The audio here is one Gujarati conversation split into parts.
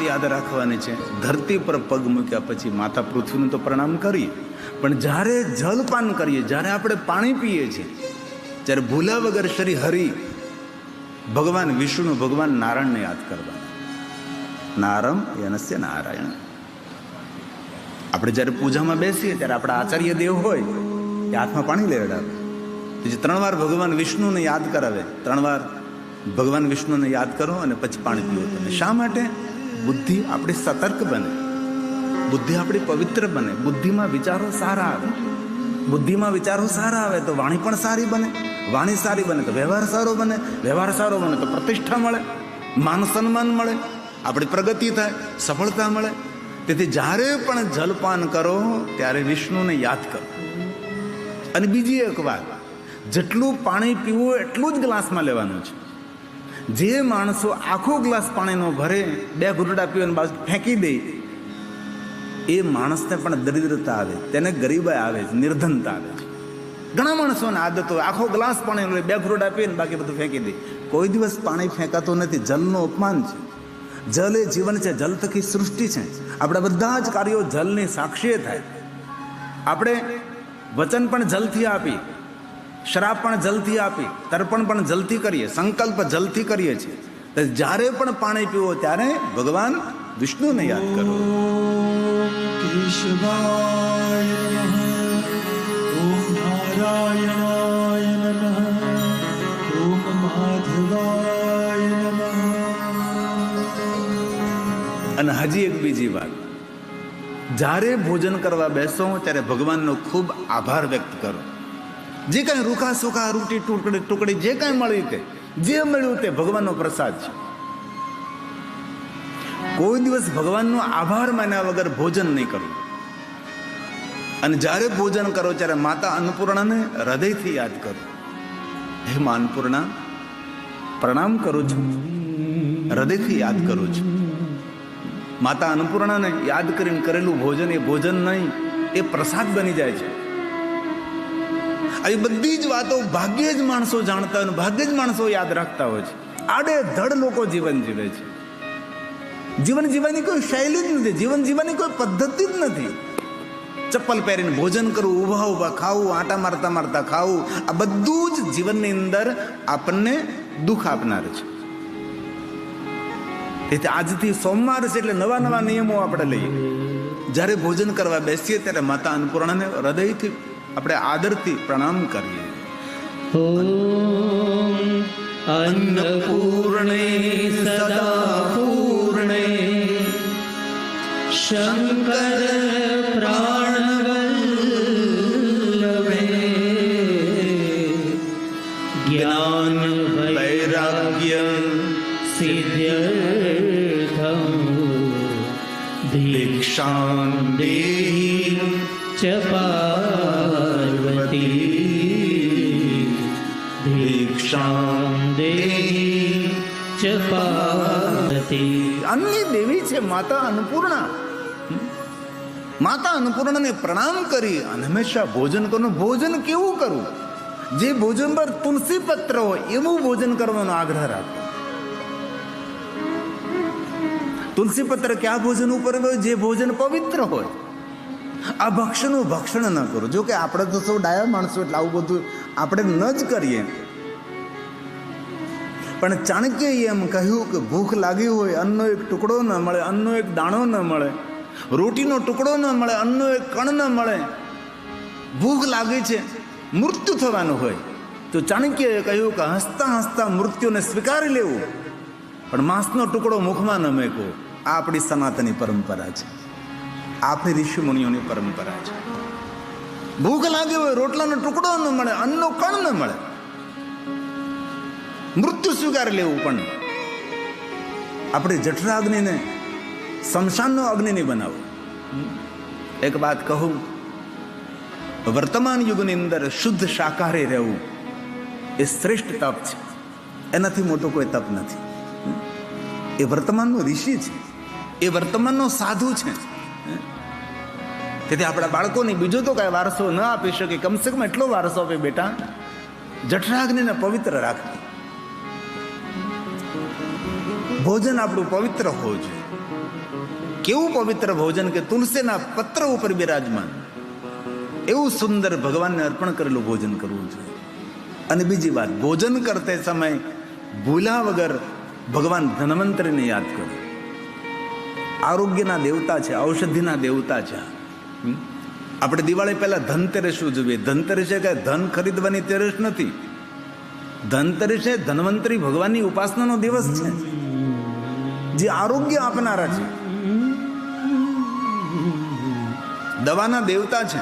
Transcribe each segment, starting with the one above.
યાદ રાખવાની છે, ધરતી પર પગ મૂક્યા પછી માતા પૃથ્વીનું તો પ્રણામ કરીએ, પણ જ્યારે જલપાન કરીએ, જ્યારે આપણે પાણી પીએ છીએ, ત્યારે ભૂલા વગર શ્રી હરિ ભગવાન વિષ્ણુ ભગવાન નારાયણને યાદ કરવાના. નારમ યનસ્ય નારાયણ. આપણે જ્યારે પૂજામાં બેસીએ ત્યારે આપણા આચાર્ય દેવ હોય એ હાથમાં પાણી લેવડાવે, પછી 3 વાર ભગવાન વિષ્ણુને યાદ કરાવે. 3 વાર ભગવાન વિષ્ણુને યાદ કરો અને પછી પાણી પીવો તમે. શા માટે? બુદ્ધિ આપણી સતર્ક બને, બુદ્ધિ આપણી પવિત્ર બને, બુદ્ધિમાં વિચારો સારા આવે. બુદ્ધિમાં વિચારો સારા આવે તો વાણી પણ સારી બને, વાણી સારી બને તો વ્યવહાર સારો બને, વ્યવહાર સારો બને તો પ્રતિષ્ઠા મળે, માન સન્માન મળે, આપણી પ્રગતિ થાય, સફળતા મળે. તેથી જ્યારે પણ જલપાન કરો ત્યારે વિષ્ણુને યાદ કરો. અને બીજી એક વાત, જેટલું પાણી પીવું એટલું જ ગ્લાસમાં લેવાનું છે. જે માણસો આખો ગ્લાસ પાણીનો ભરે, 2 ઘૂંટડા પીવે બાજુ ફેંકી દે, એ માણસને પણ દરિદ્રતા આવે, તેને ગરીબાઈ આવે છે, નિર્ધનતા આવે છે. ઘણા માણસોને આદત હોય આખો ગ્લાસ પાણી 2 ઘૂંટડા પીને બાકી બધું ફેંકી દે. કોઈ દિવસ પાણી ફેંકાતું નથી. જલનું અપમાન છે. જલ એ જીવન છે, જલ થકી સૃષ્ટિ છે. આપણા બધા જ કાર્યો જલની સાક્ષીએ થાય. આપણે વચન પણ જલથી આપી, શ્રાપ પણ જલથી આપી, તર્પણ પણ જલથી કરીએ, સંકલ્પ જલથી કરીએ છીએ. જ્યારે પણ પાણી પીવો ત્યારે ભગવાન વિષ્ણુને યાદ કરો. કેશવાય નમઃ, ઓમ નારાયણાય નમઃ, ઓમ માધવાય નમઃ. અને હજી એક બીજી વાત, જ્યારે ભોજન કરવા બેસો ત્યારે ભગવાનનો ખૂબ આભાર વ્યક્ત કરો. જે કાંઈ રૂખા સુખા રોટી ટુકડી જે કાંઈ મળ્યું તે, જે મળ્યું તે ભગવાનનો પ્રસાદ છે. કોઈ દિવસ ભગવાનનો આભાર માન્યા વગર ભોજન નહીં કરવું. અને જ્યારે ભોજન કરો ત્યારે માતા અન્નપૂર્ણાને હૃદયથી યાદ કરો. હે મા અન્નપૂર્ણા, પ્રણામ કરું છું, હૃદયથી યાદ કરું છું. માતા અન્નપૂર્ણાને યાદ કરીને કરેલું ભોજન એ ભોજન નહીં, એ પ્રસાદ બની જાય છે. આવી બધી જ વાતો ભાગ્યે જ માણસો જાણતા હોય, ભાગ્યે જ માણસો યાદ રાખતા હોય છે. આડે ધડ લોકો જીવન જીવે છે. જીવન જીવવાની કોઈ શૈલી જ નથી, જીવન જીવવાની કોઈ પદ્ધતિ જ નથી. ચપ્પલ પહેરીને ભોજન કરવું, ઊભા ઊભા ખાવું, આટા મારતા મારતા ખાવું, આ બધું જ જીવનની અંદર આપણને દુઃખ આપનાર છે. તેથી આજથી સોમવાર છે એટલે નવા નવા નિયમો આપણે લઈએ. જ્યારે ભોજન કરવા બેસીએ ત્યારે માતા અન્નપૂર્ણાને હૃદયથી આપણે આદરથી પ્રણામ કરીએ. ઓમ અન્નપૂર્ણે સદા પૂર્ણે શંકર પ્રાણવલ્લભે જ્ઞાન વૈરાગ્ય સિદ્ધ્યર્થમ દીક્ષાં દેહી ચ પાર્વતી દીક્ષાં દેહી ચ પાર્વતી. અન્નની દેવી છે માતા અન્નપૂર્ણા. માતા અન્નપૂર્ણાને પ્રણામ કરી અને હંમેશા ભોજન કરવું. ભોજન કેવું કરવું? જે ભોજન પર તુલસી પત્ર હોય એવું ભોજન કરવાનો આગ્રહ રાખો. તુલસી પત્ર ક્યાં ભોજન ઉપર હોય? જે ભોજન પવિત્ર હોય. આ ભક્ષણનું ભક્ષણ ન કરો. જો કે આપણે તો સૌ ડાયા માણસો એટલે આવું બધું આપણે ન જ કરીએ. પણ ચાણક્યએ એમ કહ્યું કે ભૂખ લાગી હોય, અન્નનો એક ટુકડો ન મળે, અન્નનો એક દાણો ન મળે, રોટીનો ટુકડો ન મળે, અન્નનો એક કણ ન મળે, ભૂખ લાગી છે, મૃત્યુ થવાનું હોય, તો ચાણક્યએ કહ્યું કે હસતા હસતા મૃત્યુને સ્વીકારી લેવું, પણ માંસનો ટુકડો મુખમાં ન મેકો. આ આપણી સનાતની પરંપરા છે, આપણી ઋષિ મુનિઓની પરંપરા છે. ભૂખ લાગી હોય, રોટલાનો ટુકડો ન મળે, અન્નનો કણ ન મળે, મૃત્યુ સ્વીકારી લેવું. પણ આપણે જઠરા અગ્નિને શમશાનનો અગ્નિ નહીં બનાવો. એક વાત કહું, વર્તમાન યુગની અંદર શુદ્ધ શાકાહારી રહેવું એ શ્રેષ્ઠ તપ છે. એનાથી મોટો કોઈ તપ નથી. એ વર્તમાનનો ઋષિ છે, એ વર્તમાનનો સાધુ છે. તેથી આપણા બાળકોને બીજો તો કાંઈ વારસો ન આપી શકે, કમસે કમ એટલો વારસો આપે, બેટા જઠરાગ્નિને પવિત્ર રાખવી. ભોજન આપણું પવિત્ર હોવું જોઈએ. કેવું પવિત્ર ભોજન કે તુલસીના પત્ર ઉપર બિરાજમાન એવું સુંદર ભગવાનને અર્પણ કરેલું ભોજન કરવું જોઈએ. અને બીજી વાત, ભોજન કરતે સમય ભૂલા વગર ભગવાન ધન્વંતરીને યાદ કરો. આરોગ્યના દેવતા છે, ઔષધિના દેવતા છે. આપણે દિવાળી પહેલા ધનતેરસ ઉજવીએ. ધનતેરસ કે ધન ખરીદવાની તેરસ નથી. ધનતેરસ એ ધન્વંતરી ભગવાનની ઉપાસનાનો દિવસ છે, જે આરોગ્ય આપનારા છે, દવાના દેવતા છે,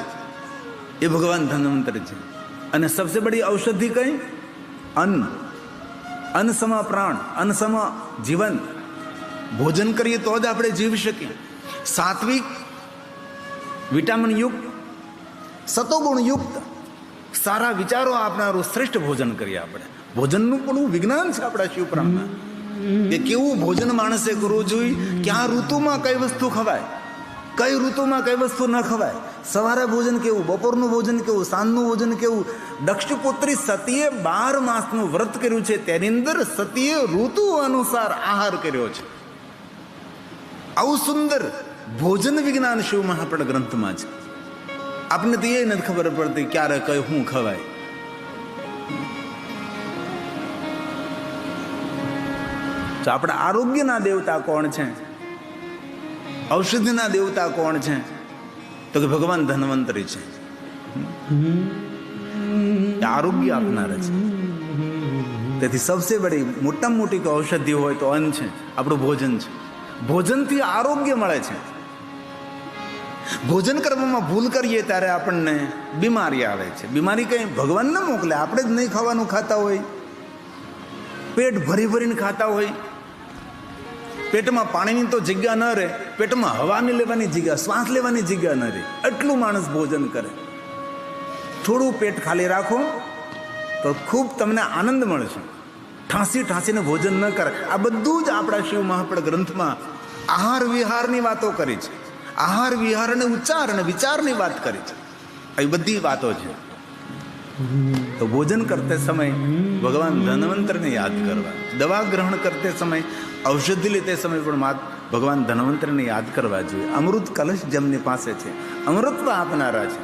એ ભગવાન ધન્વંતરી છે. અને સબસે બડી ઔષધિ કઈ? અન્ન. અન્ન સમા પ્રાણ, અન્ન સમા જીવન. ભોજન કરીએ તો જ આપણે જીવી શકીએ. સાત્વિક, વિટામિન યુક્ત, સતોગુણ યુક્ત સારા વિચારો આપનારું શ્રેષ્ઠ ભોજન કરીએ આપણે. ભોજનનું પણ વિજ્ઞાન છે આપણા શિવપુરાણમાં, કે કેવું ભોજન માણસે કરવું જોઈએ, ક્યાં ઋતુમાં કઈ વસ્તુ ખવાય, કઈ ઋતુમાં કઈ વસ્તુ ન ખવાય. સવારે ભોજન કેવું, બપોરનું ભોજન કેવું, સાંજનું ભોજન કેવું. દક્ષપુત્રી સતીએ 12 માસનું વ્રત કર્યું છે, તેની અંદર સતીએ ઋતુ અનુસાર આહાર કર્યો છે. આવું સુંદર ભોજન વિજ્ઞાન શિવ મહાપડ ગ્રંથમાં છે. આપને તો એ નથી ખબર પડતી ક્યારે કઈ શું ખવાય. તો આપણા આરોગ્યના દેવતા કોણ છે? ઔષધિના દેવતા કોણ છે? તો કે ભગવાન ધન્વંતરી છે. આરોગ્ય આપનારા છે. તેથી સૌથી બડી મોટામાં મોટી ઔષધિ હોય તો અન્ન છે, આપણું ભોજન છે. ભોજનથી આરોગ્ય મળે છે. ભોજન કરવામાં ભૂલ કરીએ ત્યારે આપણને બીમારી આવે છે. બીમારી કઈ ભગવાન ન મોકલે, આપણે જ નહીં ખાવાનું ખાતા હોય, પેટ ભરી ભરીને ખાતા હોય, પેટમાં પાણીની તો જગ્યા ન રહે, પેટમાં હવાની લેવાની જગ્યા, શ્વાસ લેવાની જગ્યા ન રહે, એટલું માણસ ભોજન કરે. થોડું પેટ ખાલી રાખો તો ખૂબ તમને આનંદ મળશે. ઠાંસી ઠાંસીને ભોજન ન કરે. આ બધું જ આપણા શિવ મહાપડ ગ્રંથમાં આહાર વિહારની વાતો કરી છે. આહાર વિહાર અને ઉચ્ચાર અને વિચારની વાત કરી છે. આવી બધી વાતો છે. તો ભોજન કરતે સમય ભગવાન ધન્વંતરીને યાદ કરવા, દવા ગ્રહણ કરતે સમય, ઔષધિ લેતે સમય પણ ભગવાન ધન્વંતરીને યાદ કરવા જોઈએ. અમૃત કલશ જેમની પાસે છે, અમૃતત્વ આપનારા છે,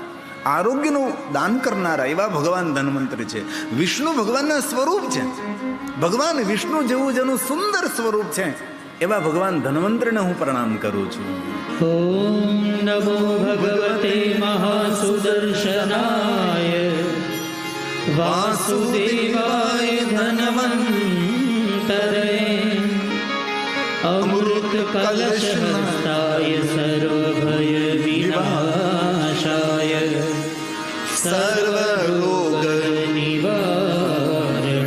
આરોગ્યનું દાન કરનારા એવા ભગવાન ધન્વંતરી છે. વિષ્ણુ ભગવાનના સ્વરૂપ છે. ભગવાન વિષ્ણુ જેવું જેનું સુંદર સ્વરૂપ છે એવા ભગવાન ધન્વંતરીને હું પ્રણામ કરું છું. ઓમ નમો ભગવતે મહાસુદર્શનાય વાસુદેવાય ધન્વંતરે અમૃત કલશહસ્તાય સર્વભય વિનાશાય સર્વરોગ નિવારણાય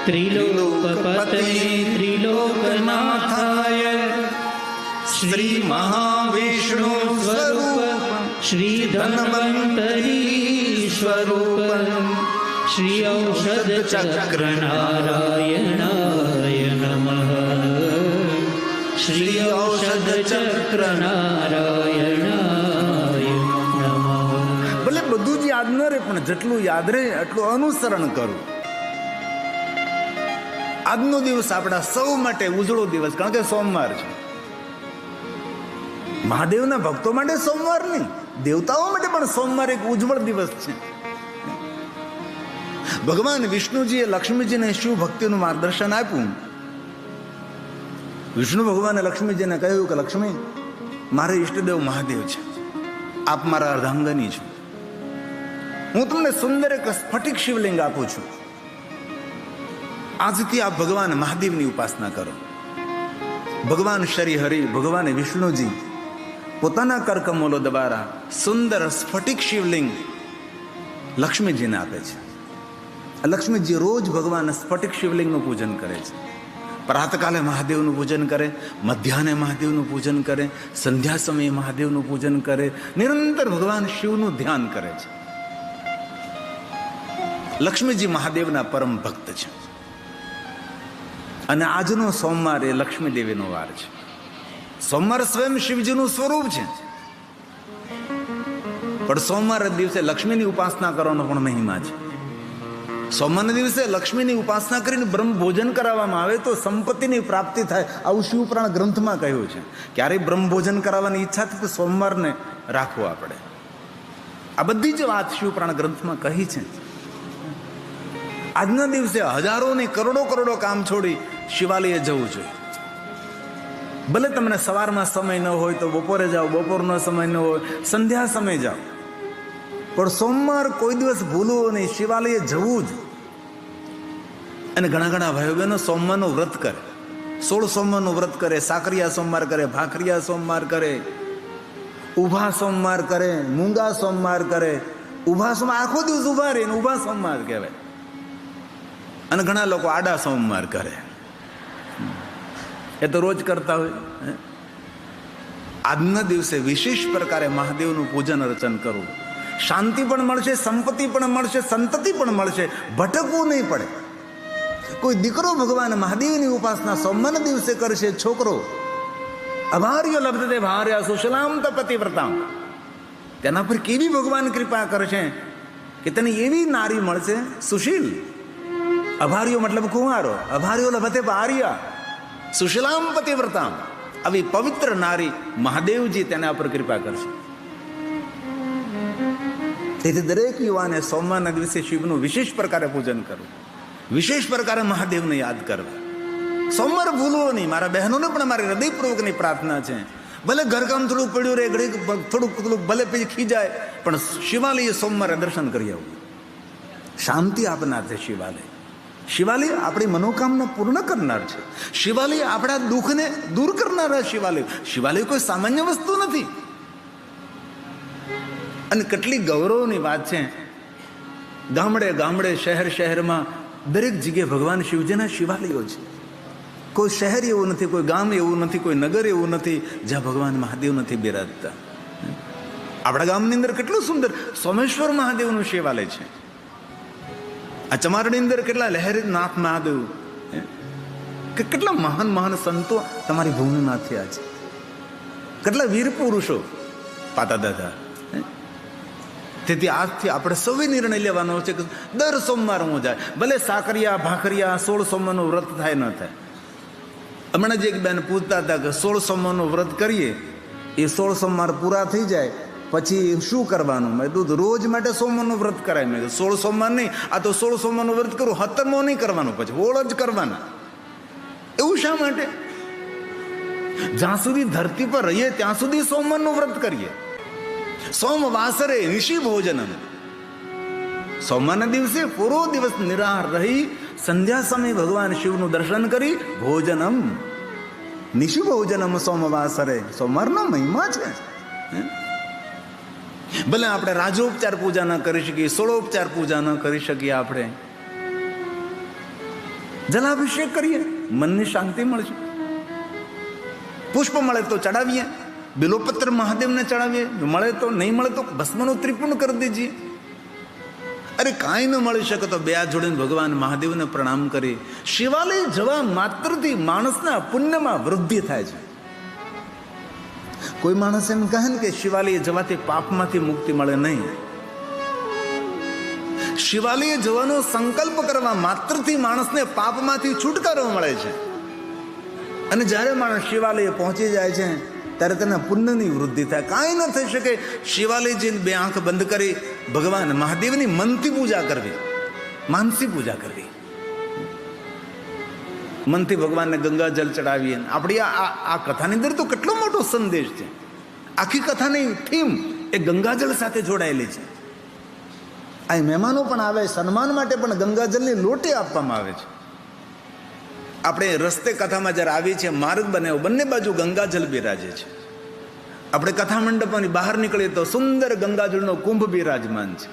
ત્રિલોકપતये ત્રિલોકનાથાય શ્રી મહાવિષ્ણુ સ્વરૂપ શ્રી ધન્વંતરી સ્વરૂપ શ્રી ઔષધ ચક્ર નારાયણાય નમઃ. શ્રી ઔષધ ચક્ર નારાયણાય નમઃ. ભલે બધું જ યાદ ન રહે, પણ જેટલું યાદ રહે એટલું અનુસરણ કરું. આજનો દિવસ આપણા સૌ માટે ઉજળો દિવસ, કારણ કે સોમવાર છે. મહાદેવના ભક્તો માટે સોમવાર નહીં, દેવતાઓ માટે પણ સોમવાર એક ઉજ્જવળ દિવસ છે. ભગવાન વિષ્ણુજીએ લક્ષ્મીજીને શિવ ભક્તિનું માર્ગદર્શન આપ્યું. વિષ્ણુ ભગવાને લક્ષ્મીજીને કહ્યું કે લક્ષ્મી, મારે ઈષ્ટદેવ મહાદેવ છે, આપ મારા અર્ધાંગની છો. હું તમને સુંદર એક સ્ફટિક શિવલિંગ આપું છું. આજથી આપ ભગવાન મહાદેવની ઉપાસના કરો. ભગવાન શ્રી હરિ, ભગવાન વિષ્ણુજી પોતાના કરકમલો દ્વારા સુંદર સ્ફટિક શિવલિંગ લક્ષ્મીજીને આપે છે. લક્ષ્મીજી રોજ ભગવાન સ્ફટિક શિવલિંગનું પૂજન કરે છે. પ્રાતકાલે મહાદેવનું પૂજન કરે, મધ્યાહને મહાદેવનું પૂજન કરે, સંધ્યા સમયે મહાદેવનું પૂજન કરે, નિરંતર ભગવાન શિવનું ધ્યાન કરે છે. લક્ષ્મીજી મહાદેવના પરમ ભક્ત છે. અને આજનો સોમવાર એ લક્ષ્મી દેવીનો વાર છે. સોમવાર સ્વયં શિવજીનું સ્વરૂપ છે, પણ સોમવાર દિવસે લક્ષ્મીની ઉપાસના કરવાનો પણ મહિમા છે. સોમવારના દિવસે લક્ષ્મીની ઉપાસના કરીને બ્રહ્મ ભોજન કરાવવામાં આવે તો સંપત્તિની પ્રાપ્તિ થાય, આવું શિવપુરાણ ગ્રંથમાં કહ્યું છે. ક્યારેય બ્રહ્મ ભોજન કરાવવાની ઈચ્છા થાય તો સોમવારને રાખવું આપણે. આ બધી જ વાત શિવપુરાણ ગ્રંથમાં કહી છે. આજના દિવસે હજારોની કરોડો કામ છોડી શિવાલયે જવું જોઈએ. ભલે તમને સવારમાં સમય ન હોય તો બપોરે જાઓ, બપોરનો સમય ન હોય સંધ્યા સમય જાઓ, પણ સોમવાર કોઈ દિવસ ભૂલવો નહીં, શિવાલયે જવું જ. અને ઘણા ભાઈઓ બહેનો સોમવારનું વ્રત કરે, 16 સોમવારનું વ્રત કરે, સાકરિયા સોમવાર કરે, ભાખરિયા સોમવાર કરે, ઉભા સોમવાર કરે, મૂંગા સોમવાર કરે. ઉભા સોમવાર આખો દિવસ ઉભા રહીને ઉભા સોમવાર કહેવાય. અને ઘણા લોકો આડા સોમવાર કરે, એ તો રોજ કરતા હોય. આજના દિવસે વિશેષ પ્રકારે મહાદેવનું પૂજન અર્ચન કરવું. શાંતિ પણ મળશે, સંપત્તિ પણ મળશે, સંતતિ પણ મળશે, ભટકવું નહીં પડે. કોઈ દીકરો ભગવાન મહાદેવની ઉપાસના સોમવારના દિવસે કરશે, છોકરો અભાર્ય લબ્ધતે ભાર્યા સુશલામ પતિવ્રતા, તેના પર કેવી ભગવાન કૃપા કરશે કે તેને એવી નારી મળશે સુશીલ. અભાર્યો મતલબ કુંવારો, અભાર્યો લભતે ભાર્યા સુશલામ પતિવ્રતા, આવી પવિત્ર નારી મહાદેવજી તેના પર કૃપા કરશે. તેથી દરેક યુવાને સોમવારના દિવસે શિવનું વિશેષ પ્રકારે પૂજન કરવું, વિશેષ પ્રકારે મહાદેવને યાદ કરવા. સોમવાર ભૂલવો નહીં. મારા બહેનોને પણ મારી હૃદયપૂર્વકની પ્રાર્થના છે. ભલે ઘરકામ થોડું પડ્યું રહે, થોડુંક ભલે પછી ખીજાય, પણ શિવાલય સોમવારે દર્શન કરી આવવું. શાંતિ આપનાર છે શિવાલય. શિવાલય આપણી મનોકામના પૂર્ણ કરનાર છે. શિવાલય આપણા દુઃખને દૂર કરનારા શિવાલય કોઈ સામાન્ય વસ્તુ નથી. અને કેટલી ગૌરવની વાત છે, ગામડે શહેરમાં દરેક જગ્યાએ ભગવાન શિવજીના શિવાલયો છે. કોઈ શહેર એવું નથી, કોઈ ગામ એવું નથી, કોઈ નગર એવું નથી જ્યાં ભગવાન મહાદેવ નથી બિરાજતા. આપણા ગામની અંદર કેટલું સુંદર સોમેશ્વર મહાદેવનું શિવાલય છે. આ ચમારની અંદર કેટલા લહેરીનાથ મહાદેવ, કેટલા મહાન સંતો તમારી ભૂમિમાં થયા છે. કેટલા વીર પુરુષો પાતા દાદા. તેથી આજથી આપણે સૌએ નિર્ણય લેવાનો છે કે દર સોમવાર હું જાય, ભલે સાકરિયા ભાખરિયા 16 સોમવારનું વ્રત થાય ન થાય. હમણાં જ એક બેન પૂછતા હતા કે 16 સોમવારનું વ્રત કરીએ, એ 16 સોમવાર પૂરા થઈ જાય પછી શું કરવાનું? મેં કીધું રોજ માટે સોમવારનું વ્રત કરાય. મેં 16 સોમવાર નહીં, આ તો 16 સોમવારનું વ્રત કરું, 17મો નહીં કરવાનું, પછી ઓળ જ કરવાના. એવું શા માટે? જ્યાં સુધી ધરતી પર રહીએ ત્યાં સુધી સોમવારનું વ્રત કરીએ. સોમવાસરે નિશી ભોજનમ, સોમવારના દિવસે પૂરો દિવસ નિરાહાર રહી સંધ્યા સમયે ભગવાન શિવનું દર્શન કરી ભોજનમ, નિશી ભોજનમ સોમવાસરે. સોમવારનો મહિમા છે. ભલે આપણે રાજોપચાર પૂજા ન કરી શકીએ, સોળોપચાર પૂજા ન કરી શકીએ, આપણે જલાભિષેક કરીએ, મનની શાંતિ મળશે. પુષ્પ મળે તો ચડાવીએ, બિલોપત્ર મહાદેવને ચડાવીએ, મળે તો નહીં મળે તો ભસ્મનું ત્રિપુણ કરી દીજીએ. અરે કાંઈ ન મળી શકે તો 2 હાથ જોડીને ભગવાન મહાદેવને પ્રણામ કરી. શિવાલય જવા માત્રથી માણસના પુણ્યમાં વૃદ્ધિ થાય છે. કોઈ માણસ એમ કહે ને કે શિવાલય જવાથી પાપમાંથી મુક્તિ મળે, નહીં. શિવાલય જવાનો સંકલ્પ કરવા માત્રથી માણસને પાપમાંથી છુટકારો મળે છે. અને જ્યારે માણસ શિવાલય પહોંચી જાય છે ત્યારે તેના પુણ્યની વૃદ્ધિ થાય. કાંઈ ન થઈ શકે. શિવાલય જઈને 2 આંખ બંધ કરી ભગવાન મહાદેવની મનથી પૂજા કરવી, માનસી પૂજા કરવી. મનથી ભગવાનને ગંગાજલ ચડાવીએ. આપણી આ કથાની અંદર તો કેટલો મોટો સંદેશ છે. આખી કથાની થીમ એ ગંગાજળ સાથે જોડાયેલી છે. આ મહેમાનો પણ આવે, સન્માન માટે પણ ગંગાજળની લોટી આપવામાં આવે છે. આપણે રસ્તે કથામાં જ્યારે આવીએ છીએ, માર્ગ બનાવ્યો, બંને બાજુ ગંગાજળ બિરાજે છે. આપણે કથા મંડપની બહાર નીકળીએ તો સુંદર ગંગાજળનો કુંભ બિરાજમાન છે.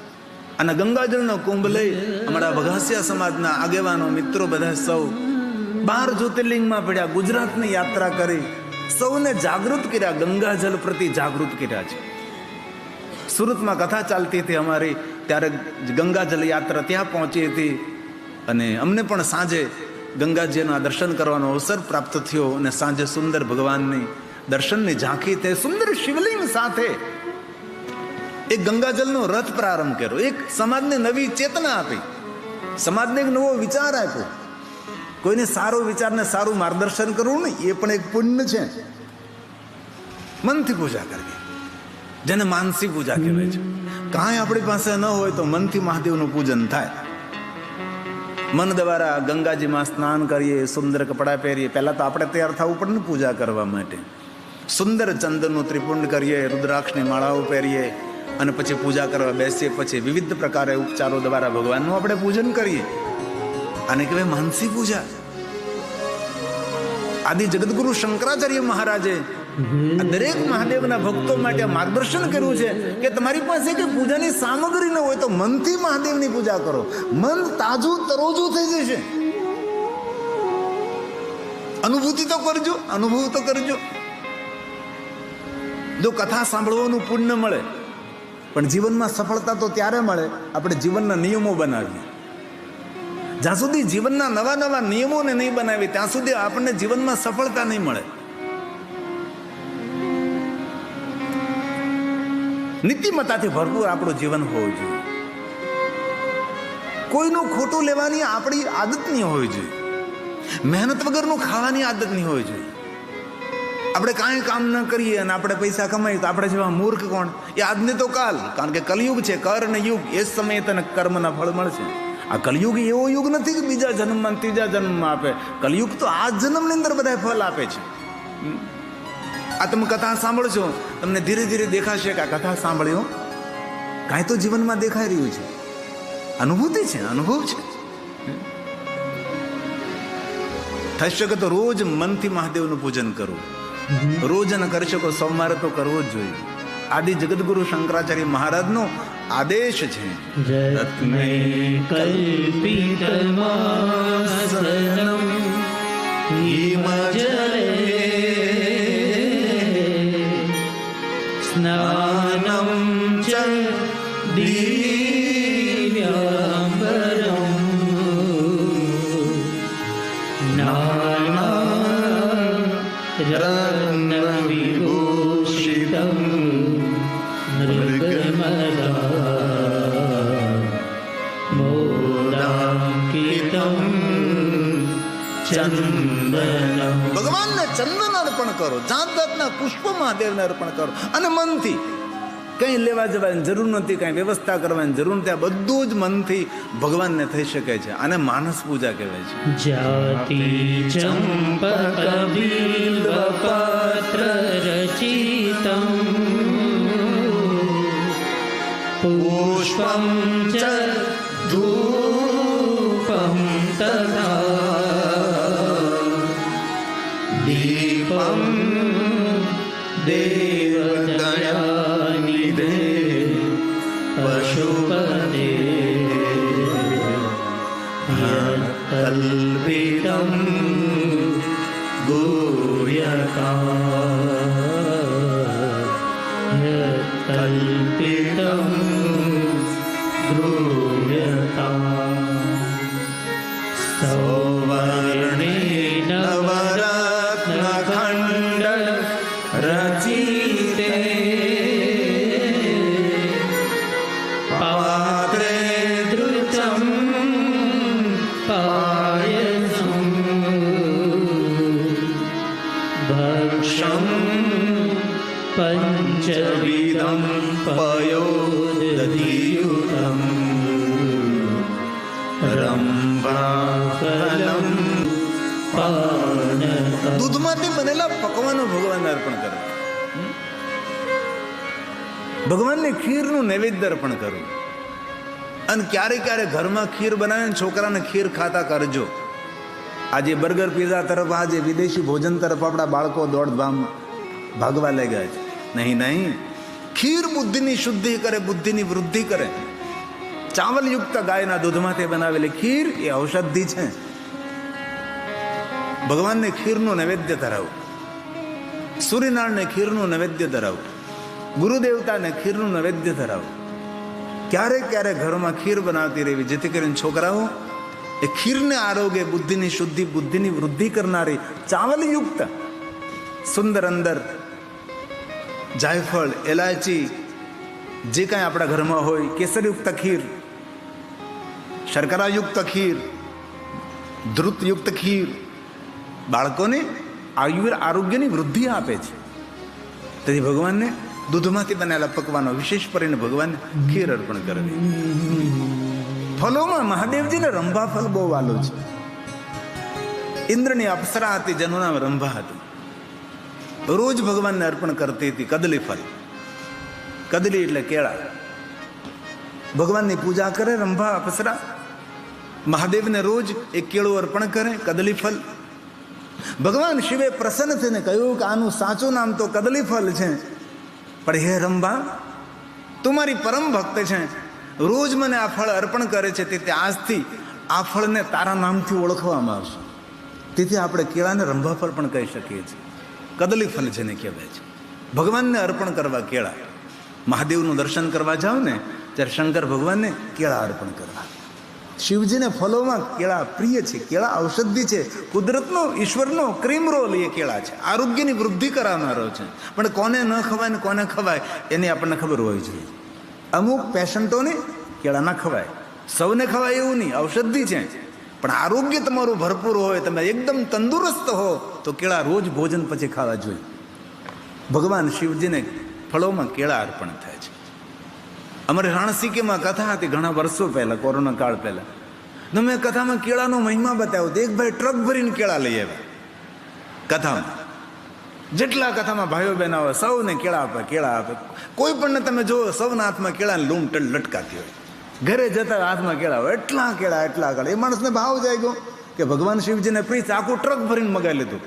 અને ગંગાજળનો કુંભ લઈ અમારા વઘાસિયા સમાજના આગેવાનો મિત્રો બધા સૌ 12 જ્યોતિર્લિંગમાં પડ્યા, ગુજરાતની યાત્રા કરી, સૌને જાગૃત કર્યા, ગંગાજળ પ્રતિ જાગૃત કર્યા છે. સુરતમાં કથા ચાલતી હતી અમારી, ત્યારે ગંગાજળ યાત્રા ત્યાં પહોંચી હતી. અને અમને પણ સાંજે ગંગાજીના દર્શન કરવાનો અવસર પ્રાપ્ત થયો. અને સાંજે સુંદર ભગવાનની દર્શનની ઝાંખી તે સુંદર શિવલિંગ સાથે એક ગંગાજળનો રથ પ્રારંભ કર્યો. એક સમાજને નવી ચેતના આપી. સમાજને એક નવો વિચાર આપ્યો. કોઈને સારો વિચારને સારું માર્ગદર્શન કરવું ને એ પણ એક પુણ્ય છે. મનથી પૂજા કરવી, જેને માનસી પૂજા કહેવાય છે. કાંઈ આપણી પાસે ન હોય તો મનથી મહાદેવનું પૂજન થાય. મન દ્વારા ગંગાજીમાં સ્નાન કરીએ, સુંદર કપડાં પહેરીએ. પહેલાં તો આપણે તૈયાર થવું પડે ને પૂજા કરવા માટે. સુંદર ચંદનનું ત્રિપુંડ કરીએ, રુદ્રાક્ષની માળાઓ પહેરીએ અને પછી પૂજા કરવા બેસીએ. પછી વિવિધ પ્રકારે ઉપચારો દ્વારા ભગવાનનું આપણે પૂજન કરીએ. આને કહેવાય માનસી પૂજા. આદિ જગતગુરુ શંકરાચાર્ય મહારાજે દરેક મહાદેવના ભક્તો માટે માર્ગદર્શન કર્યું છે કે તમારી પાસે કે પૂજાની સામગ્રી ન હોય તો મનથી મહાદેવની પૂજા કરો. મન તાજું તરોજું થઈ જશે. અનુભૂતિ તો કરજો, અનુભવ તો કરજો. જો કથા સાંભળવાનું પુણ્ય મળે, પણ જીવનમાં સફળતા તો ત્યારે મળે આપણે જીવનના નિયમો બનાવીએ. જ્યાં સુધી જીવનના નવા નવા નિયમોને નહીં બનાવીએ ત્યાં સુધી આપણને જીવનમાં સફળતા નહીં મળે. નીતિમત્તાથી ભરપૂર આપણું જીવન હોવું જોઈએ. કોઈનું ખોટું લેવાની આપણી આદત નહીં હોવી જોઈએ. મહેનત વગરનું ખાવાની આદત નહીં હોવી જોઈએ. આપણે કાંઈ કામ ન કરીએ અને આપણે પૈસા કમાઈએ તો આપણે જેવા મૂર્ખ કોણ? એ આજને તો કાલ, કારણ કે કલયુગ છે, કર અને યુગ. એ સમયે તને કર્મના ફળ મળશે. આ કલયુગ એવો યુગ નથી કે બીજા જન્મમાં ત્રીજા જન્મમાં આપે. કલયુગ તો આ જન્મની અંદર બધા ફળ આપે છે. આ તમે કથા સાંભળશો, તમને ધીરે ધીરે દેખાશે કે આ કથા સાંભળ્યો કાંઈ તો જીવનમાં દેખાઈ રહ્યું છે. અનુભૂતિ છે, અનુભવ છે. થઈ શકે તો રોજ મનથી મહાદેવનું પૂજન કરવું. રોજ ન કરી શકો, સોમવારે તો કરવો જ જોઈએ. આદિ જગતગુરુ શંકરાચાર્ય મહારાજનો આદેશ છે. રત્ને કલ્પિતમાસનમ હિમજલે સ્નાનમ ચ દિવ્યાંબરમ રત્નવિભૂષિતમ મૃગમદા મોદાંકિતમ ચંદનમ. ભગવાનને ચંદન અર્પણ કરો, જાત જાતના પુષ્પ મહાદેવને અર્પણ કરો અને મનથી. કંઈ લેવા જવાની જરૂર નથી, કંઈ વ્યવસ્થા કરવાની જરૂર નથી. આ બધું જ મનથી ભગવાનને થઈ શકે છે. આને માનસ પૂજા કહેવાય છે. જાતિ ચંપક બિલ્વપત્ર રચિતમ પુષ્પમ ચ ધૂપમ તથા દીપમ દેવદયાનિધે પશુપતે કલ્પિતમ ગુહ્યકા કલ્પિતમ ગૃહ્યકા સૌવર્ણે નવરત્નખંડ રચિતે પાત્રે ધૃતમ પાયસમ ભક્ષમ પંચવિધમ પયોદધિયુતમ રંભાફલમ પાનકમ. દૂધમાંથી બનેલા પકવાનો ભગવાનને અર્પણ કરો. ભગવાનને ખીરનું નૈવેદ્ય અર્પણ કરવું. અને ક્યારેક ક્યારેક ઘરમાં ખીર બનાવીને છોકરાને ખીર ખાતા કરજો. આજે બર્ગર પીઝા તરફ, આજે વિદેશી ભોજન તરફ આપણા બાળકો દોડધામ ભાગવા લાગ્યા છે. નહીં નહીં, ખીર બુદ્ધિની શુદ્ધિ કરે, બુદ્ધિની વૃદ્ધિ કરે. ચાવલયુક્ત ગાયના દૂધમાંથી બનાવેલી ખીર એ ઔષધિ છે. ભગવાનને ખીરનું નૈવેદ્ય ધરાવું. સૂર્યનારાયણને ખીરનું નૈવેદ્ય ધરાવું. ગુરુદેવતાને ખીરનું નૈવેદ્ય ધરાવું. ક્યારેક ક્યારેક ઘરમાં ખીર બનાવતી રહેવી, જેથી કરીને છોકરાઓ એ ખીરને આરોગ્ય, બુદ્ધિની શુદ્ધિ, બુદ્ધિની વૃદ્ધિ કરનારી ચાવલયુક્ત સુંદર અંદર જાયફળ, એલાયચી, જે કાંઈ આપણા ઘરમાં હોય, કેસરયુક્ત ખીર, શર્કરાયુક્ત ખીર, ધ્રુતયુક્ત ખીર બાળકોને આરોગ્યની વૃદ્ધિ આપે છે. તેથી ભગવાનને દૂધમાંથી બનેલા પકવાનો વિશેષ કરીને ભગવાનને ખીર અર્પણ કરવી. ફલોમાં મહાદેવજીને રંભા ફલ બહુ વાલો છે. ઇન્દ્રની અપ્સરા હતી, જેનું નામ રંભા હતું. રોજ ભગવાનને અર્પણ કરતી હતી કદલી ફળ. કદલી એટલે કેળા. ભગવાનની પૂજા કરે રંભા અપ્સરા, મહાદેવને રોજ એક કેળું અર્પણ કરે, કદલી ફળ. ભગવાન શિવે પ્રસન્ન થઈને કહ્યું કે આનું સાચું નામ તો કદલી ફળ છે, પણ હે રંભા, તું મારી પરમ ભક્ત છે, રોજ મને આ ફળ અર્પણ કરે છે, તેથી આજથી આ ફળને તારા નામથી ઓળખવામાં આવશે. તેથી આપણે કેળાને રંભા ફળ પણ કહી શકીએ છીએ. કદલી ફળ જેને કહેવાય છે. ભગવાનને અર્પણ કરવા કેળા. મહાદેવનું દર્શન કરવા જાઓ ને ત્યારે શંકર ભગવાનને કેળા અર્પણ કરવા. શિવજીને ફલોમાં કેળા પ્રિય છે. કેળા ઔષધિ છે, કુદરતનો, ઈશ્વરનો ક્રીમ રોલ એ કેળા છે. આરોગ્યની વૃદ્ધિ કરાવનારો છે. પણ કોને ન ખવાય ને કોને ખવાય એની આપણને ખબર હોવી જોઈએ. અમુક પેશન્ટોને કેળા ના ખવાય, સૌને ખવાય એવું નહીં, ઔષધિ છે. પણ આરોગ્ય તમારું ભરપૂર હોય, તમે એકદમ તંદુરસ્ત હો, તો કેળા રોજ ભોજન પછી ખાવા જોઈએ. ભગવાન શિવજીને ફળોમાં કેળા અર્પણ થાય છે. અમારે રાણસીકેમાં કથા હતી ઘણા વર્ષો પહેલા, કોરોના કાળ પહેલા. મેં કથામાં કેળાનો મહિમા બતાવ્યો. એક ભાઈ ટ્રક ભરીને કેળા લઈ આવ્યા કથામાં. જેટલા કથામાં ભાઈઓ બહેન આવે સૌને કેળા આપે, કેળા આપે. કોઈ પણ તમે જુઓ, સૌના હાથમાં કેળાની લૂમ લટકાતી હોય. ઘરે જતા હાથમાં કેળા હોય, એટલા કેળા. એ માણસને ભાવ જાય ગયો કે ભગવાન શિવજીને પ્રીત, આખું ટ્રક ભરીને મગાવી લીધું.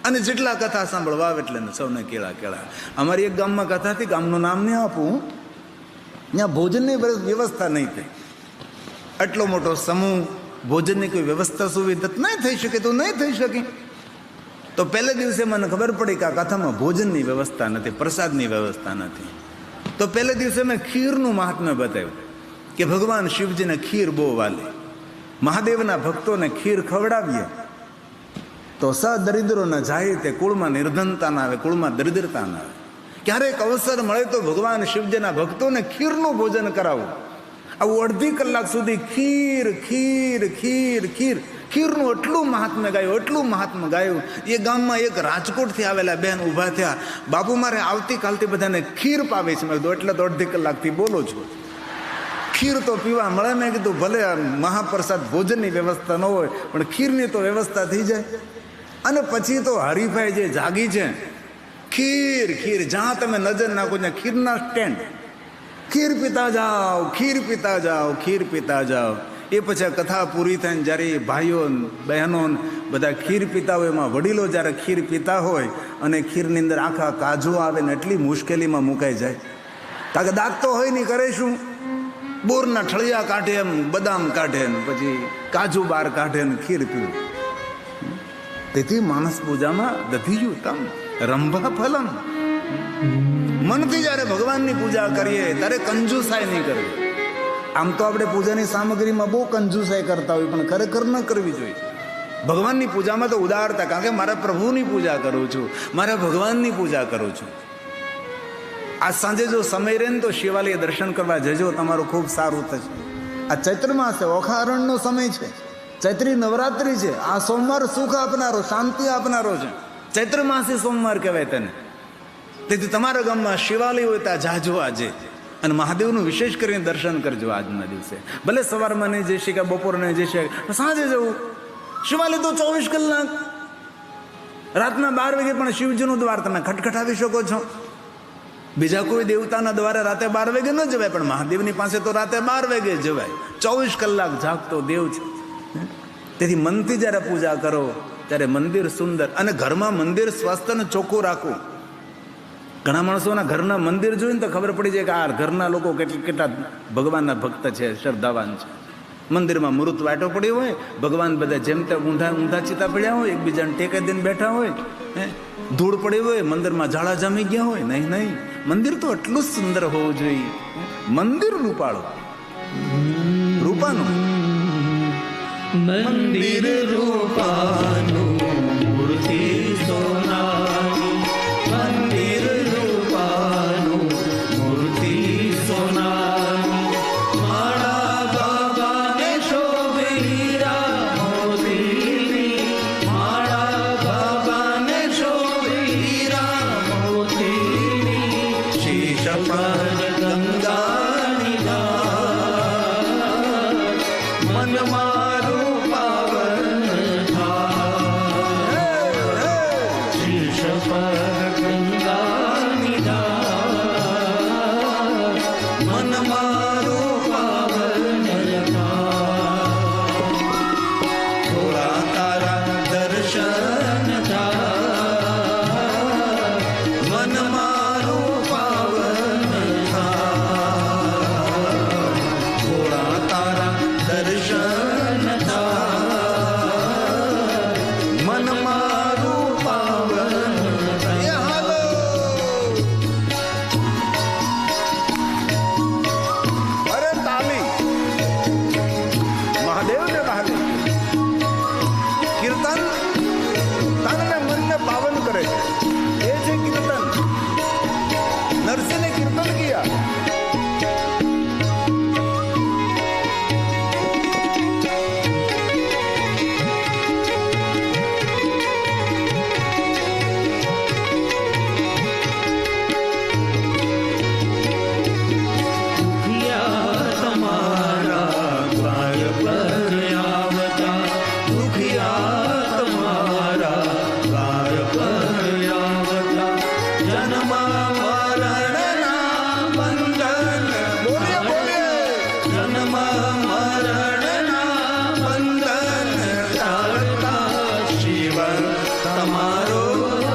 અને જેટલા કથા સાંભળવા આવે એટલે સૌને કેળા. અમારી એક ગામમાં કથા હતી, ગામનું નામ નહીં આપું, ત્યાં ભોજનની વ્યવસ્થા નહીં થઈ. આટલો મોટો સમૂહ, ભોજનની કોઈ વ્યવસ્થા સુવિધા નહીં થઈ શકે તો નહીં થઈ શકે. તો પહેલે દિવસે મને ખબર પડી કે આ કથામાં ભોજનની વ્યવસ્થા નથી, પ્રસાદની વ્યવસ્થા નથી. તો પહેલે દિવસે મેં ખીરનું મહાત્મ્ય બતાવ્યું કે ભગવાન શિવજીને ખીર બહુ વાલી. મહાદેવના ભક્તોને ખીર ખવડાવીએ તો સદરિદ્રો ન જાય, તે કુળમાં નિર્ધનતા ના આવે, કુળમાં દરિદ્રતા ના આવે. ક્યારેક અવસર મળે તો ભગવાન શિવજીના ભક્તોને ખીરનું ભોજન કરાવવું. આવું અડધી કલાક સુધી ખીર ખીર ખીર ખીર ખીરનું એટલું મહાત્મ્ય ગાયું, એટલું મહાત્મ્ય ગાયું. એ ગામમાં એક રાજકોટથી આવેલા બહેન ઊભા થયા, બાપુ મારે આવતીકાલથી બધાને ખીર પાવે છે. મેં કીધું એટલે તો અડધી કલાકથી બોલો છો, ખીર તો પીવા મળે. મેં કીધું ભલે મહાપ્રસાદ ભોજનની વ્યવસ્થા ન હોય, પણ ખીરની તો વ્યવસ્થા થઈ જાય. અને પછી તો હરીફાઈ જે જાગી છે, ખીર ખીર, જ્યાં તમે નજર નાખો ત્યાં ખીરના સ્ટેન્ડ. ખીર પીતા જાઓ, ખીર પીતા જાઓ, ખીર પીતા જાઓ. એ પછી કથા પૂરી થઈને જ્યારે ભાઈઓ બહેનો બધા ખીર પીતા હોય, એમાં વડીલો જ્યારે ખીર પીતા હોય અને ખીરની અંદર આખા કાજુ આવે ને એટલી મુશ્કેલીમાં મુકાઈ જાય. કારણ કે દાંત તો હોય નહીં, કરે શું? બોરના ઠળિયા કાઢે, એમ બદામ કાઢે ને પછી કાજુ બાર કાઢે ને ખીર પીવું. તેથી માણસ પૂજામાં દધીયું તમ રંભા ફલમ. મનથી જ્યારે ભગવાનની પૂજા કરીએ ત્યારે કંજુસાઈ નહીં કરવી. આમ તો આપણે પૂજાની સામગ્રીમાં બહુ કંજુસાઈ કરતા હોય, પણ ખરેખર ન કરવી જોઈએ. ભગવાનની પૂજામાં તો ઉદારતા, કારણ કે મારા પ્રભુની પૂજા કરું છું, મારા ભગવાનની પૂજા કરું છું. આ સાંજે જો સમય રહે ને તો શિવાલય દર્શન કરવા જજો, તમારું ખૂબ સારું થશે. આ ચૈત્ર માસ છે, ઓખારણનો સમય છે, ચૈત્રી નવરાત્રિ છે. આ સોમવાર સુખ આપનારો, શાંતિ આપનારો છે. ચૈત્ર માસી સોમવાર કહેવાય તેને. તેથી તમારા ગામમાં શિવાલય હોય ત્યાં જાજો આજે, અને મહાદેવનું વિશેષ કરીને દર્શન કરજો આજના દિવસે. ભલે સવારમાં નહીં જઈ શકે, બપોર નહીં જઈ શકે, સાંજે જવું. શિવાલય તો 24 કલાક, રાતના 12 વાગે પણ શિવજીનું દ્વાર તમે ખટખટાવી શકો છો. બીજા કોઈ દેવતાના દ્વારે રાતે 12 વાગે ન જવાય, પણ મહાદેવની પાસે તો રાતે 12 વાગે જવાય. 24 કલાક જાગતો દેવ છે. તેથી મનથી જ્યારે પૂજા કરો ત્યારે મંદિર સુંદર, અને ઘરમાં મંદિર સ્વસ્થ અને ચોખ્ખું રાખવું. ઘણા માણસોના ઘરના મંદિર જોઈને તો ખબર પડી જાય કે આ ઘરના લોકો કેટલા ભગવાનના ભક્ત છે, શ્રદ્ધાવાન છે. મંદિરમાં મૃત વાટો પડ્યો હોય, ભગવાન બધા જેમ તેમ ઊંધા ચીતા પડ્યા હોય, એકબીજાને ટેકે દઈને બેઠા હોય, ધૂળ પડી હોય, મંદિરમાં ઝાડા જામી ગયા હોય. નહીં, મંદિર તો એટલું જ સુંદર હોવું જોઈએ. મંદિર રૂપાળું, રૂપાનું મંદિર રૂપાનું, મૂર્તિ સોનાની. મંદિર રૂપાનું, મૂર્તિ સોનાની. મારા બાબાને શોભે પર ગંગાની ધાર મન મારું પાવન થાય શીશ પર ગંગાની ધાર મન મારું પાવન થાય થોડા તારા દર્શન થાય મન મારું પાવન થાય થોડા તારા દર્શન થાય મન મારું પાવન થાય હાલો અરે તાલી મહાદેવ ને મહાદેવ કીર્તન તનને મનને પાવન કરે છે એ છે કીર્તન નરસિંહ ने कीर्तन किया દુખિયા તમારા દ્વાર પર આવતા દુખિયા તમારા દ્વાર પર આવતા જન્મ મરણના બંધન બોલીએ બોલીએ જન્મ મરણના બંધન ટાળતા શિવ તમારો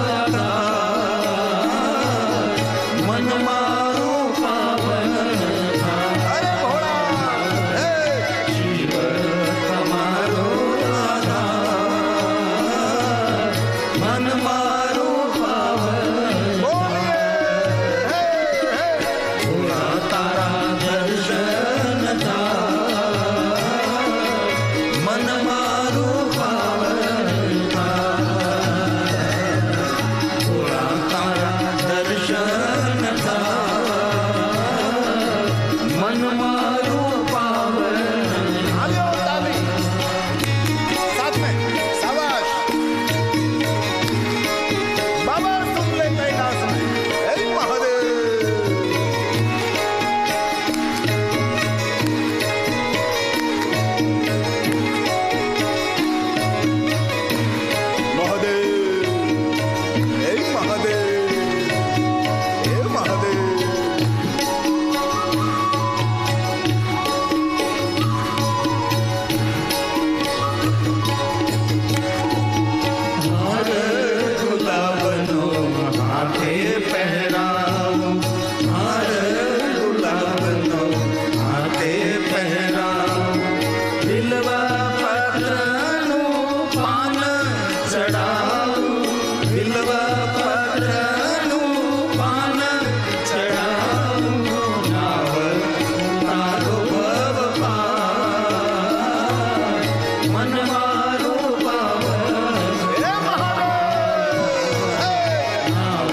આધાર મન મારું પાવન થાય અરે ભોળા હે શિવ તમારો આધાર મન મારું પાવન બોલીએ હે હે થોડા તારા દર્શન થાય મન મારું પાવન થાય થોડા તારા દર્શન થાય મન મારું પાવન आलियो ताली साथ में शाबाश बाबा सुन ले कैलाश में हे महादेव महादेव हे महादेव हे महादेव હાર ગુલાબનો હાથે પહેરાવો હાર ગુલાબનો હાથે પહેરાવો બિલવા પત્રનું પાન ચડાવો બિલવા પત્રનું પાન ચડાવો નાવ તારો ભવ પાર મન મારું પાવન हे महादेव નાવ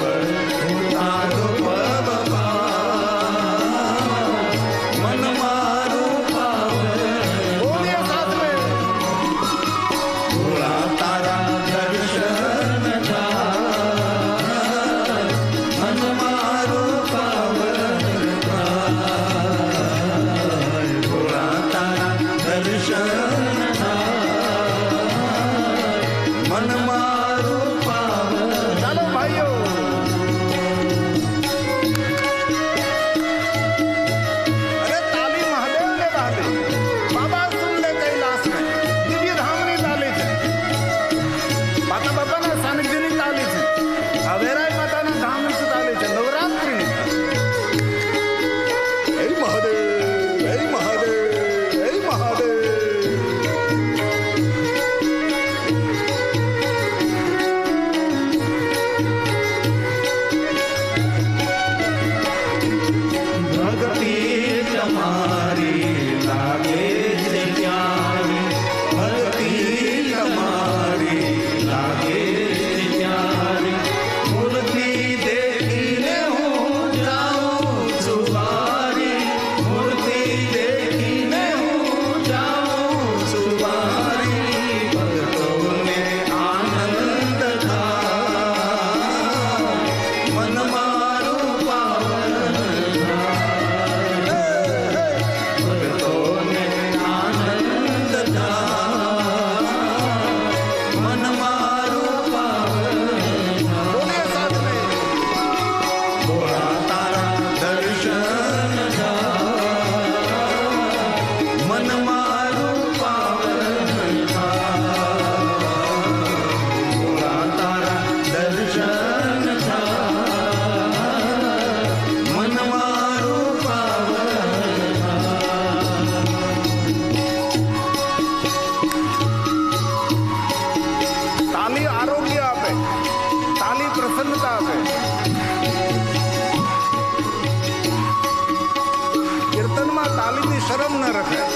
તાલીથી શરમ ન રખાય.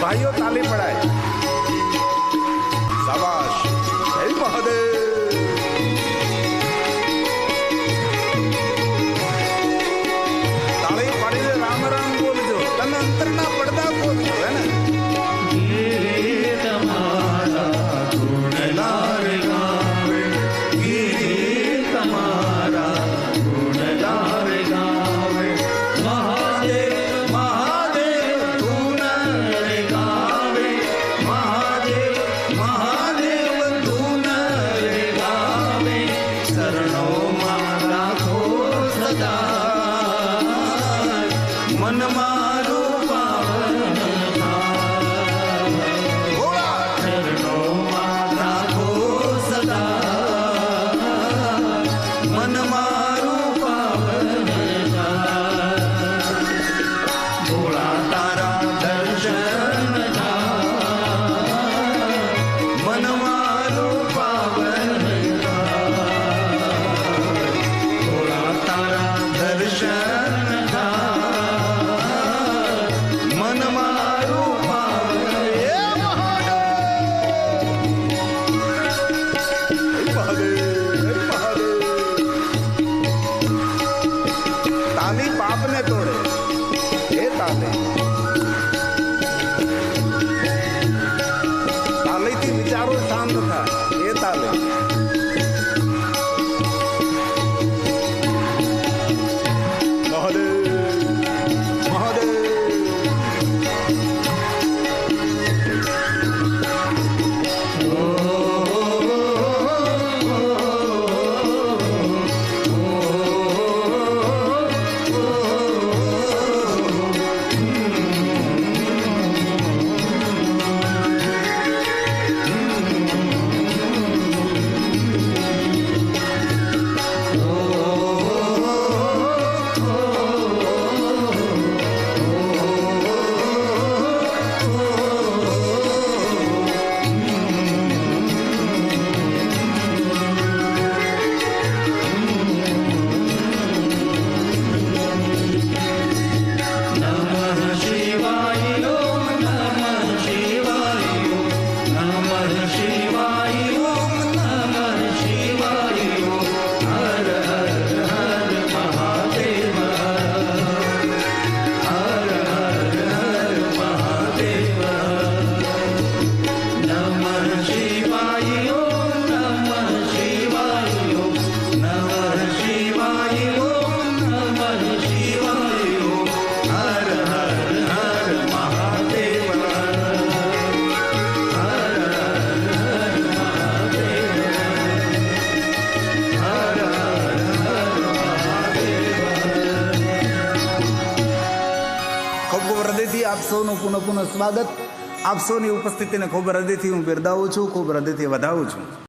ભાઈઓ તાલી પડાય. શાબાશ. જય મહાદેવ. તાળી પાડીને રામ રામ બોલજો. તમે અંતરના પડદા ખોલજો. હે ને? ગીત તમારા ગુણ લાર ગાવે, ગીત તમારા ગુણ લાર ગાવે. મહાદેવ મહાદેવ ગુણ ગાવે, મહાદેવ મહાદેવ ગુણ ગાવે. શરણોમાં રાખો સદા, મન મારું પાવન ચરણોમાં રાખો સદા, મન મારું પાવન ભોળા તારા દર્શન મન મારું પાવન ભોળા તારા દર્શન મન મારું પાવન. તાલી પાપને તોડે. એ તાલી તાલીથી વિચારો શાંત થાય. એ તાલી મહાદેવ મહાદેવ. નમઃ શિવાય ઓમ નમઃ શિવાય નમઃ શિવાય ઓમ નમઃ શિવાય હર હર હર મહાદેવ હર હર હર મહાદેવ નમઃ શિવાય ઓમ નમઃ શિવાય નમઃ શિવાય ઓમ નમઃ શિવાય હર હર હર મહાદેવ હર હર હર મહાદેવ હર હર હર મહાદેવ. ખૂબ ખૂબ હૃદયથી આપ સૌનું પુનઃ પુનઃ સ્વાગત. આપ સૌની ઉપસ્થિતિને ખૂબ હૃદયથી હું બિરદાવું છું, ખૂબ હૃદયથી વધાવું છું.